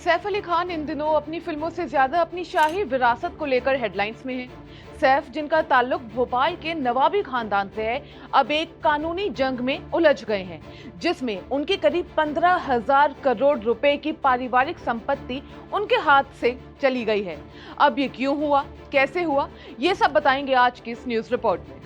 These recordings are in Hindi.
सैफ अली खान इन दिनों अपनी फिल्मों से ज्यादा अपनी शाही विरासत को लेकर हेडलाइंस में हैं। सैफ, जिनका ताल्लुक भोपाल के नवाबी खानदान से है, अब एक कानूनी जंग में उलझ गए हैं, जिसमें उनकी करीब 15,000 करोड़ रुपए की पारिवारिक संपत्ति उनके हाथ से चली गई है। अब ये क्यों हुआ, कैसे हुआ, ये सब बताएंगे आज की इस न्यूज रिपोर्ट में।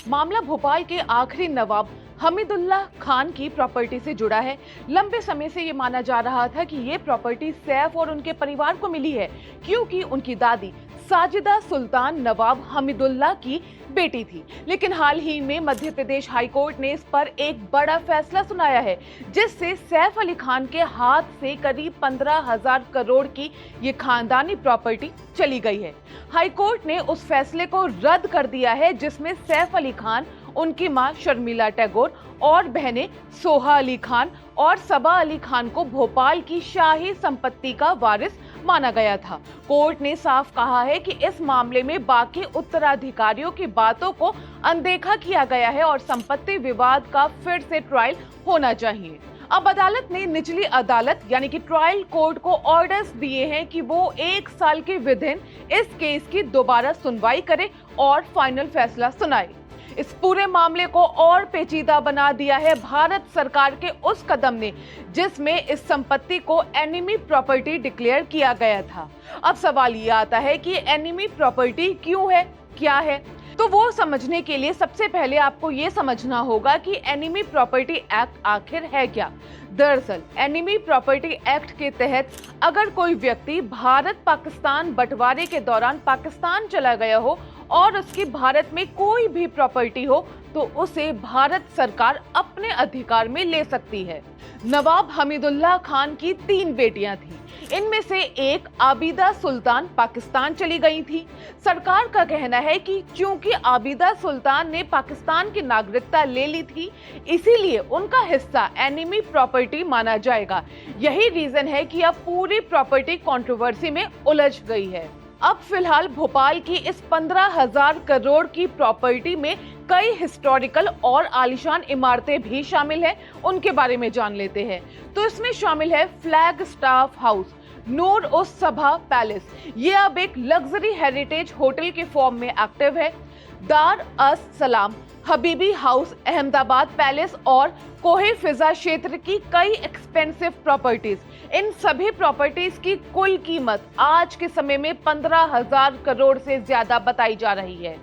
मामला भोपाल के आखिरी नवाब हमीदुल्लाह खान की प्रॉपर्टी से जुड़ा है। लंबे समय से ये माना जा रहा था कि ये प्रॉपर्टी सैफ और उनके परिवार को मिली है, क्योंकि उनकी दादी साजिदा सुल्तान नवाब हमीदुल्लाह की बेटी थी। लेकिन हाल ही में मध्य प्रदेश हाई कोर्ट ने इस पर एक बड़ा फैसला सुनाया है, जिससे सैफ अली खान के हाथ से करीब 15,000 करोड़ की ये खानदानी प्रॉपर्टी चली गई है। हाई कोर्ट ने उस फैसले को रद्द कर दिया है, जिसमें सैफ अली खान, उनकी मां शर्मिला टैगोर और बहनें सोहा अली खान और सबा अली खान को भोपाल की शाही संपत्ति का वारिस माना गया था। कोर्ट ने साफ कहा है कि इस मामले में बाकी उत्तराधिकारियों की बातों को अनदेखा किया गया है और संपत्ति विवाद का फिर से ट्रायल होना चाहिए। अब अदालत ने निचली अदालत यानी कि ट्रायल कोर्ट को ऑर्डर्स दिए हैं कि वो 1 साल के विदिन इस केस की दोबारा सुनवाई करे और फाइनल फैसला सुनाए। इस पूरे मामले को और पेचीदा बना दिया है भारत सरकार के उस कदम ने, जिसमें इस संपत्ति को एनिमी प्रॉपर्टी डिक्लेयर किया गया था। अब सवाल ये आता है कि एनिमी प्रॉपर्टी क्यों है, क्या है? तो वो समझने के लिए सबसे पहले आपको ये समझना होगा कि एनिमी प्रॉपर्टी एक्ट आखिर है क्या। दरअसल एनिमी प्रॉपर्टी एक्ट के तहत अगर कोई व्यक्ति भारत पाकिस्तान बंटवारे के दौरान पाकिस्तान चला गया हो और उसकी भारत में कोई भी प्रॉपर्टी हो, तो उसे भारत सरकार अपने अधिकार में ले सकती है। नवाब हमीदुल्लाह खान की 3 बेटियां थीं। इनमें से एक आबिदा सुल्तान पाकिस्तान चली गई थी। सरकार का कहना है कि चूंकि आबिदा सुल्तान ने पाकिस्तान की नागरिकता ले ली थी, इसीलिए उनका हिस्सा एनिमी प्रॉपर्टी माना जाएगा। यही रीजन है कि अब पूरी प्रॉपर्टी कंट्रोवर्सी में उलझ गई है। अब फिलहाल भोपाल की इस 15,000 करोड़ की प्रॉपर्टी में कई हिस्टोरिकल और आलीशान इमारतें भी शामिल हैं। उनके बारे में जान लेते हैं। तो इसमें शामिल है फ्लैग स्टाफ हाउस, नूर उस सभा पैलेस, ये अब एक लग्जरी हेरिटेज होटल के फॉर्म में एक्टिव है। दार अस सलाम, हबीबी हाउस, अहमदाबाद पैलेस और कोहे फिजा क्षेत्र की कई एक्सपेंसिव प्रॉपर्टीज। इन सभी प्रॉपर्टीज की कुल कीमत आज के समय में 15,000 करोड़ से ज्यादा बताई जा रही है।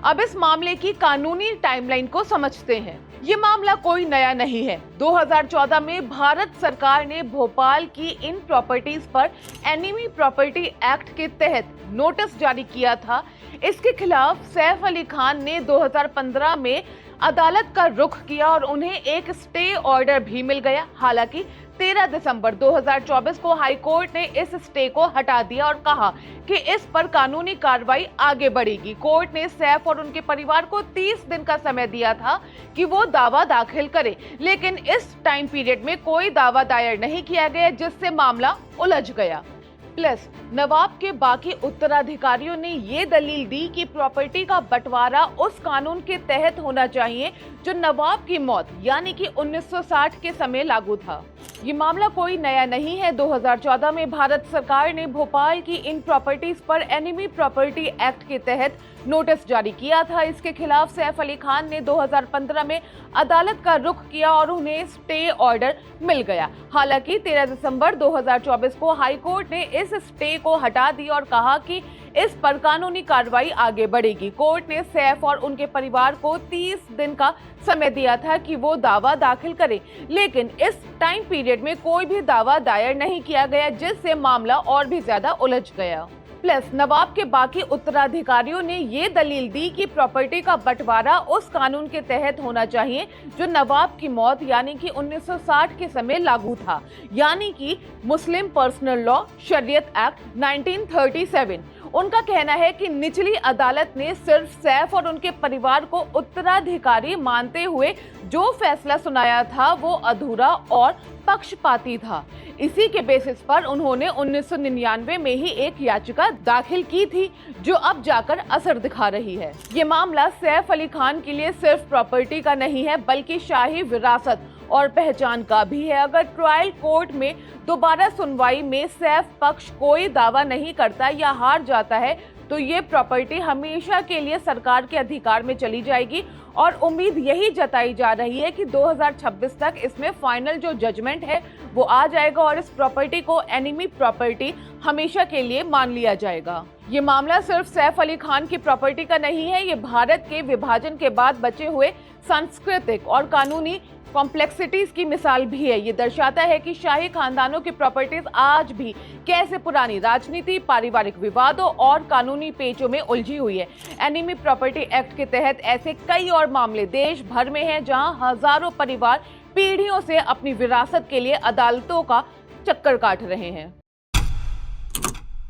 अब इस मामले की कानूनी टाइमलाइन को समझते हैं। ये मामला कोई नया नहीं है। 2014 में भारत सरकार ने भोपाल की इन प्रॉपर्टीज पर एनिमी प्रॉपर्टी एक्ट के तहत नोटिस जारी किया था। इसके खिलाफ सैफ अली खान ने 2015 में अदालत का रुख किया और उन्हें एक स्टे ऑर्डर भी मिल गया। हालांकि 13 दिसंबर 2024 को हाई कोर्ट ने इस स्टे को हटा दिया और कहा कि इस पर कानूनी कार्रवाई आगे बढ़ेगी। कोर्ट ने सैफ और उनके परिवार को 30 दिन का समय दिया था कि वो दावा दाखिल करे, लेकिन इस टाइम पीरियड में कोई दावा दायर नहीं किया गया, जिससे मामला उलझ गया। प्लस नवाब के बाकी उत्तराधिकारियों ने ये दलील दी कि प्रॉपर्टी का बंटवारा उस कानून के तहत होना चाहिए जो नवाब की मौत यानी कि 1960 के समय लागू था। ये मामला कोई नया नहीं है। 2014 में भारत सरकार ने भोपाल की इन प्रॉपर्टीज पर एनिमी प्रॉपर्टी एक्ट के तहत नोटिस जारी किया था। इसके खिलाफ सैफ अली खान ने 2015 में अदालत का रुख किया और उन्हें स्टे ऑर्डर मिल गया। हालांकि 13 दिसंबर 2024 को हाई कोर्ट ने इस स्टे को हटा दिया और कहा कि इस पर कानूनी कार्रवाई आगे बढ़ेगी। कोर्ट ने सैफ और उनके परिवार को 30 दिन का समय दिया था कि वो दावा दाखिल करें, लेकिन इस टाइम पीरियड में कोई भी दावा दायर नहीं किया गया, जिससे मामला और भी ज्यादा उलझ गया। प्लस नवाब के बाकी उत्तराधिकारियों ने ये दलील दी कि प्रॉपर्टी का बंटवारा उस कानून के तहत होना चाहिए जो नवाब की मौत यानी कि 1960 के समय लागू था, यानी कि मुस्लिम पर्सनल लॉ शरीयत एक्ट 1937। उनका कहना है कि निचली अदालत ने सिर्फ सैफ और उनके परिवार को उत्तराधिकारी मानते हुए जो फैसला सुनाया था वो अधूरा और पक्षपाती था। इसी के बेसिस पर उन्होंने 1999 में ही एक याचिका दाखिल की थी, जो अब जाकर असर दिखा रही है। ये मामला सैफ अली खान के लिए सिर्फ प्रॉपर्टी का नहीं है, बल्कि शाही विरासत और पहचान का भी है। अगर ट्रायल कोर्ट में दोबारा सुनवाई में सैफ पक्ष कोई दावा नहीं करता या हार जाता है तो ये प्रॉपर्टी हमेशा के लिए सरकार के अधिकार में चली जाएगी और उम्मीद यही जताई जा रही है कि 2026 तक इसमें फाइनल जो जजमेंट है वो आ जाएगा और इस प्रॉपर्टी को एनिमी प्रॉपर्टी हमेशा के लिए मान लिया जाएगा। ये मामला सिर्फ सैफ अली खान की प्रॉपर्टी का नहीं है, ये भारत के विभाजन के बाद बचे हुए सांस्कृतिक और कानूनी कॉम्प्लेक्सिटीज की मिसाल भी है। ये दर्शाता है कि शाही खानदानों की प्रॉपर्टीज आज भी कैसे पुरानी राजनीति, पारिवारिक विवादों और कानूनी पेचों में उलझी हुई है। एनिमी प्रॉपर्टी एक्ट के तहत ऐसे कई और मामले देश भर में हैं जहां हजारों परिवार पीढ़ियों से अपनी विरासत के लिए अदालतों का चक्कर काट रहे हैं।